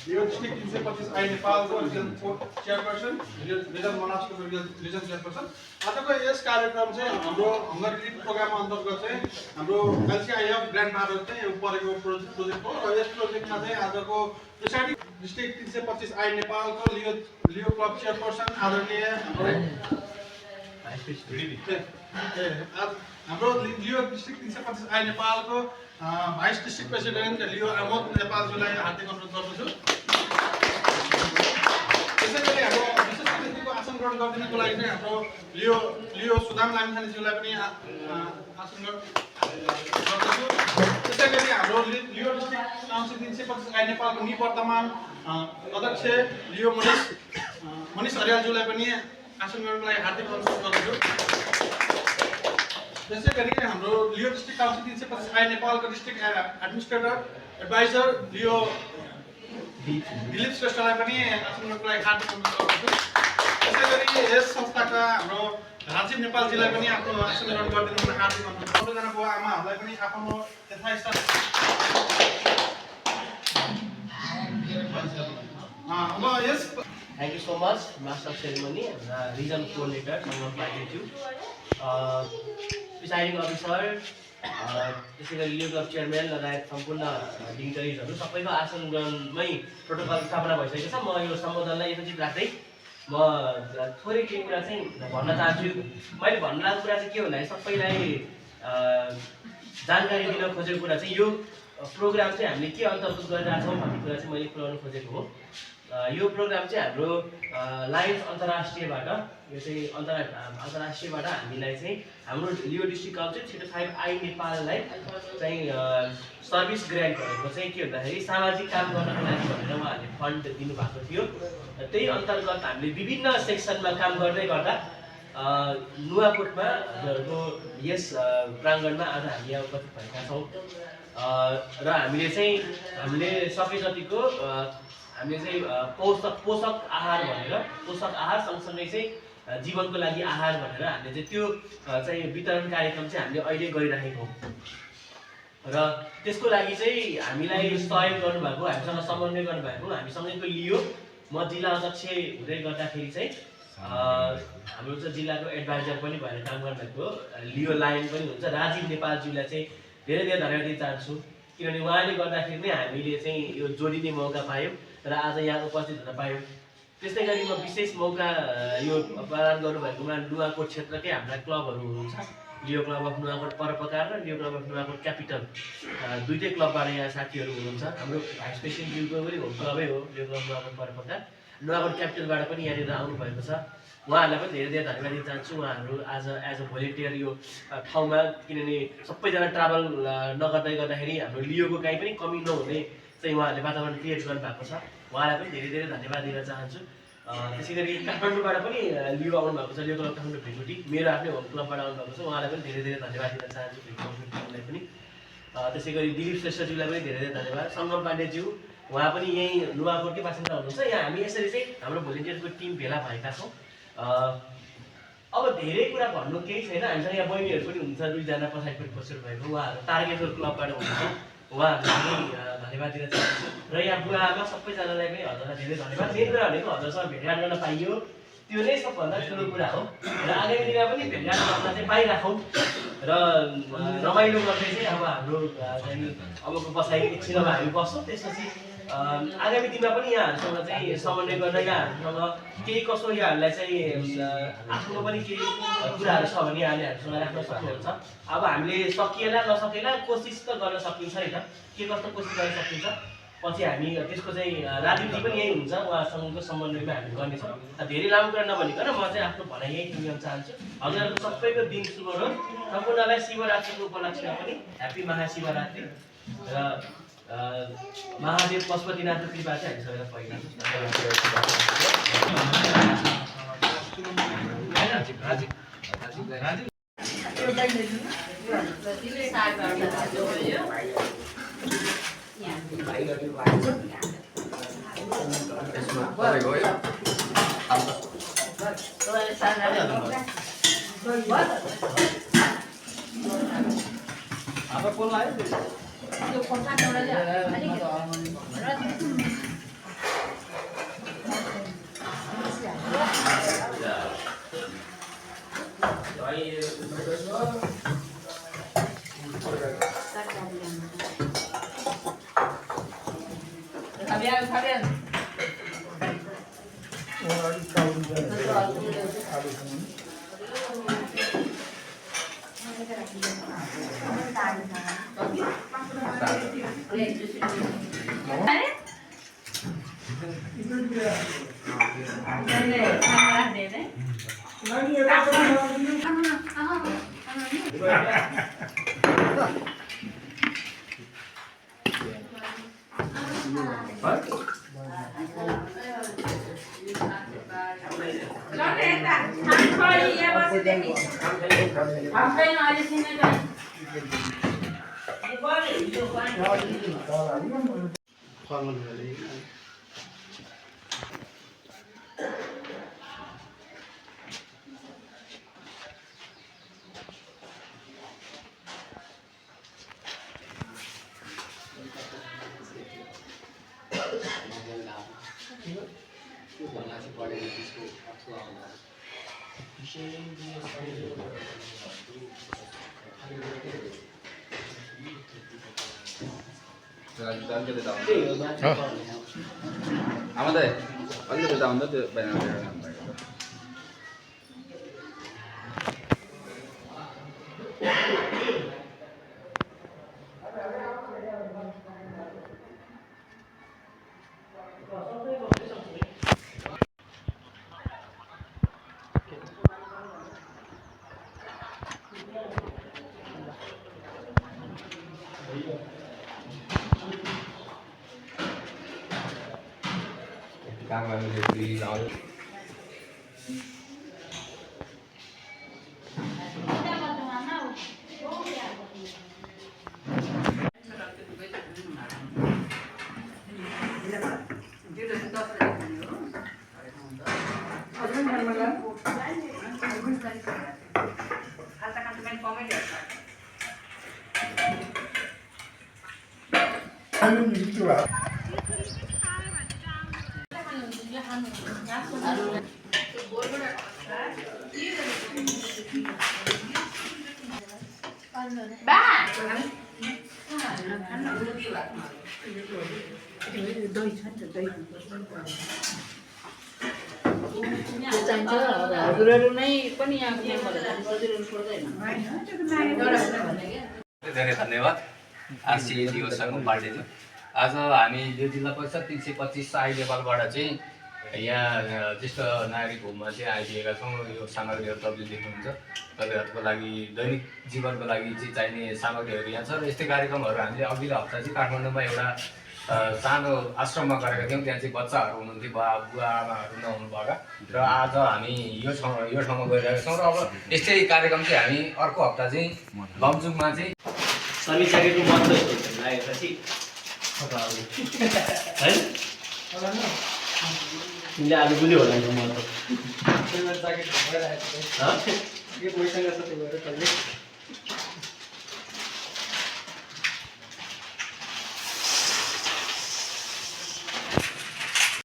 Leo district 325 I नेपालको region 4 chairperson region मनासको region chairperson. आजको यस कार्यक्रम चाहिँ हाम्रो हङ्गर रिलिफ प्रोग्राम अन्तर्गत चाहिँ हाम्रो एलसीआईएफ ग्रान्ड फादर चाहिँ परेको प्रोजेक्ट हो र यस प्रोजेक्टमा चाहिँ आजको प्रिसाइडिङ डिस्ट्रिक्ट 325 आई नेपालको लियो क्लब चेयरपर्सन आदरणीय हाम्रो लियो डिस्ट्रिक्ट 325 आई नेपालको भाइस डिस्ट्रिक्ट प्रेसिडेन्ट लियो आमोद नेपालज्यूलाई हार्दिक अनुरोध गर्दछु। त्यसै गरी हाम्रो विशेष अतिथिको आसन ग्रहण गरिदिनको लागि चाहिँ हाम्रो लियो सुदाम लामिछानेज्यूलाई पनि आसन ग्रहण गर्दछु। त्यसै गरी हाम्रो लियो डिस्ट्रिक्ट काउन्सिल 325 आई नेपालको निवर्तमान अध्यक्ष लियो मनिष अर्यालज्यूलाई पनि आसन ग्रहणको लागि हार्दिक अनुरोध गर्दछु। त्यसै गरी हाम्रो लियो डिस्ट्रिक्ट काउन्सिल 325 आई नेपालको डिस्ट्रिक्ट एडमिनिस्ट्रेटर एडभाइजर लियो दिलीप श्रेष्ठलाई पनि आसन ग्रहणको लागि हार्दिक अनुरोध गर्दछु। त्यसै गरी यस संस्थाका हाम्रो राजीव नेपालजीलाई पनि आफ्नो आसन ग्रहण गरिदिनु हार्दिक अनुरोध। सबैजना बुवा आमाहरूलाई पनि आफ्नो यथास्थान अब यस Thank you so much, Master of Ceremony, Regional Coordinator, Sangam Paitiju, Presiding Officer, त्यसै गरी लियो क्लब चेयरम्यान लगायत सम्पूर्ण डिग्निटरिजहरू सबैको आसन ग्रहणमै प्रोटोकल स्थापना भइसकेको छ। म यो सम्बोधनलाई यथोचित राख्दै म थोरै केही कुरा चाहिँ भन्न चाहन्छु। मैले भन्न लागेको कुरा चाहिँ के भन्दाखेरि सबैलाई जानकारी दिन खोजेको कुरा चाहिँ यो प्रोग्राम चाहिँ हामीले के अन्तर्गत गरिरहेका छौँ भन्ने कुरा चाहिँ मैले खुलाउन खोजेको हो। यो प्रोग्राम चाहिँ हाम्रो लायन्स अन्तर्राष्ट्रियबाट यो चाहिँ अन्तर्राष्ट्रियबाट हामीलाई चाहिँ हाम्रो लियो डिस्ट्रिक्ट काउन्सिल 325 आई नेपाललाई चाहिँ सर्भिस ग्रान्ट गरेको चाहिँ के भन्दाखेरि सामाजिक काम गर्नको लागि भनेर उहाँहरूले फन्ड दिनुभएको थियो। त्यही अन्तर्गत हामीले विभिन्न सेक्सनमा काम गर्दै गर्दा नुवाकोटमा हजुरहरूको यस प्राङ्गणमा आज हामी यहाँ उपस्थित भएका छौँ र हामीले सके जतिको हामीले चाहिँ पोषक आहार भनेर पोषक आहार सँगसँगै चाहिँ जीवनको लागि आहार भनेर हामीले चाहिँ त्यो चाहिँ वितरण कार्यक्रम चाहिँ हामीले अहिले गरिरहेको हौँ र त्यसको लागि चाहिँ हामीलाई सहयोग गर्नुभएको हामीसँग समन्वय गर्नुभएको हामीसँगैको लियो म जिल्ला अध्यक्ष हुँदै गर्दाखेरि चाहिँ हाम्रो चाहिँ जिल्लाको एडभाइजर पनि भएर काम गर्नुभएको लियो लायन पनि हुन्छ राजीव नेपालज्यूलाई चाहिँ धेरै धेरै धन्यवाद दिन चाहन्छु। किनभने उहाँले गर्दाखेरि नै हामीले चाहिँ यो जोडिने मौका पायौँ र आज यहाँ उपस्थित हुन पायौँ। त्यस्तै गरी म विशेष मौका यो प्रदान गर्नुभएकोमा नुवाकोट क्षेत्रकै हाम्रा क्लबहरू हुनुहुन्छ लियो क्लब अफ नुवाकोट परोपकार र लियो क्लब अफ नुवाकोट क्यापिटल दुईटै क्लबबाट यहाँ साथीहरू हुनुहुन्छ। हाम्रो भाइस प्रेसिडेन्ट ज्यूको पनि होम क्लबै हो लियो क्लब नुवाकोट परोपकार। नुवाकोट क्यापिटलबाट पनि यहाँनिर आउनुभएको छ। उहाँहरूलाई पनि धेरै धेरै धन्यवाद दिन चाहन्छु। उहाँहरू आज एज अ भोलिन्टियर यो ठाउँमा किनभने सबैजना ट्राभल नगर्दै गर्दाखेरि हाम्रो लियोको काहीँ पनि कमी नहुने चाहिँ उहाँहरूले वातावरण क्रिएट गर्नुभएको छ। उहाँलाई पनि धेरै धेरै धन्यवाद दिन चाहन्छु। त्यसै गरी काठमाडौँबाट पनि लियो आउनुभएको छ लियो क्लब काठमाडौँ भेगुटी मेरो आफ्नै होम क्लबबाट आउनुभएको छ। उहाँलाई पनि धेरै धेरै धन्यवाद दिन चाहन्छु भेगुटीलाई पनि। त्यसै गरी दिलीप श्रेष्ठज्यूलाई पनि धेरै धेरै धन्यवाद। सङ्गम पाण्डेज्यू उहाँ पनि यहीँ नुवाकोटकै बासिन्दा हुनुहुन्छ। यहाँ हामी यसरी चाहिँ हाम्रो भोलिन्टियर्सको टिम भेला भएका छौँ। अब धेरै कुरा भन्नु केही छैन। हामीसँग यहाँ बहिनीहरू पनि हुनुहुन्छ दुईजना पछाडिपट्टि बसेर भएको उहाँहरू तारकेश्वर क्लबबाट हुनुहुन्छ। उहाँहरूलाई धन्यवाद दिन चाहन्छु र यहाँ बुवा आमा सबैजनालाई पनि हजुरलाई धेरै धन्यवाद। नेत्र भनेको हजुरसँग भेटघाट गर्न पाइयो त्यो नै सबभन्दा ठुलो कुरा हो र आगामी दिनमा पनि भेटघाट गर्न चाहिँ पाइराखौँ र रमाइलो गर्दै चाहिँ अब हाम्रो चाहिँ अबको बसाइ एकछिन अब हामी बस्छौँ। त्यसपछि आगामी दिनमा पनि यहाँहरूसँग चाहिँ समन्वय गर्न यहाँहरूसँग केही कसो यहाँहरूलाई चाहिँ आफ्नो पनि केही कुराहरू छ भने यहाँले हामीसँग राख्न सक्नुहुन्छ। अब हामीले सकिएला नसकेला कोसिस त गर्न सकिन्छ होइन के कस्तो कोसिस गर्न सकिन्छ। पछि हामी त्यसको चाहिँ राजीवजी पनि यही हुन्छ उहाँसँगको समन्वयमा हामी गर्नेछौँ। धेरै लामो कुरा नभनिकन म चाहिँ आफ्नो भनाइ यही टुङ्ग्याउन चाहन्छु। हजुरहरूको सबैको दिन शुभ होस्। सम्पूर्णलाई शिवरात्रिको उपलक्ष्यमा पनि ह्याप्पी महाशिवरात्रि र महादेव पशुपतिनाथको कृपा चाहिँ हामी सबैलाई पाइरहेको আমাদের अलिकति डाउन त्यो ब्यानर काम गर्ने हजुरहरू नै पनि यहाँको मेम्बरहरू हजुरहरू छोड्दैन धेरै धन्यवाद आरसिए दिवससँग पार्टीले आज हामी यो जिल्ला परिषद 325 साई नेपालबाट चाहिँ यहाँ ज्येष्ठ नागरिक होममा चाहिँ आइदिएका छौँ। यो सामग्रीहरू तपाईँले देख्नुहुन्छ, तपाईँहरूको लागि दैनिक जीवनको लागि चाहिँ चाहिने सामग्रीहरू यहाँ छ र यस्तै कार्यक्रमहरू हामीले अघिल्लो हप्ता चाहिँ काठमाडौँमा एउटा सानो आश्रममा गरेका थियौँ। त्यहाँ चाहिँ बच्चाहरू हुनुहुन्थ्यो, बुवा आमाहरू नहुनु भएका, र आज हामी यो ठाउँमा गइरहेका छौँ। र अब यस्तै कार्यक्रम चाहिँ हामी अर्को हप्ता चाहिँ लमजुङमा चाहिँ समिचाकेको महत्त्व लागेपछि है तिमीले आज बुझ्यो होला नि महत्त्व।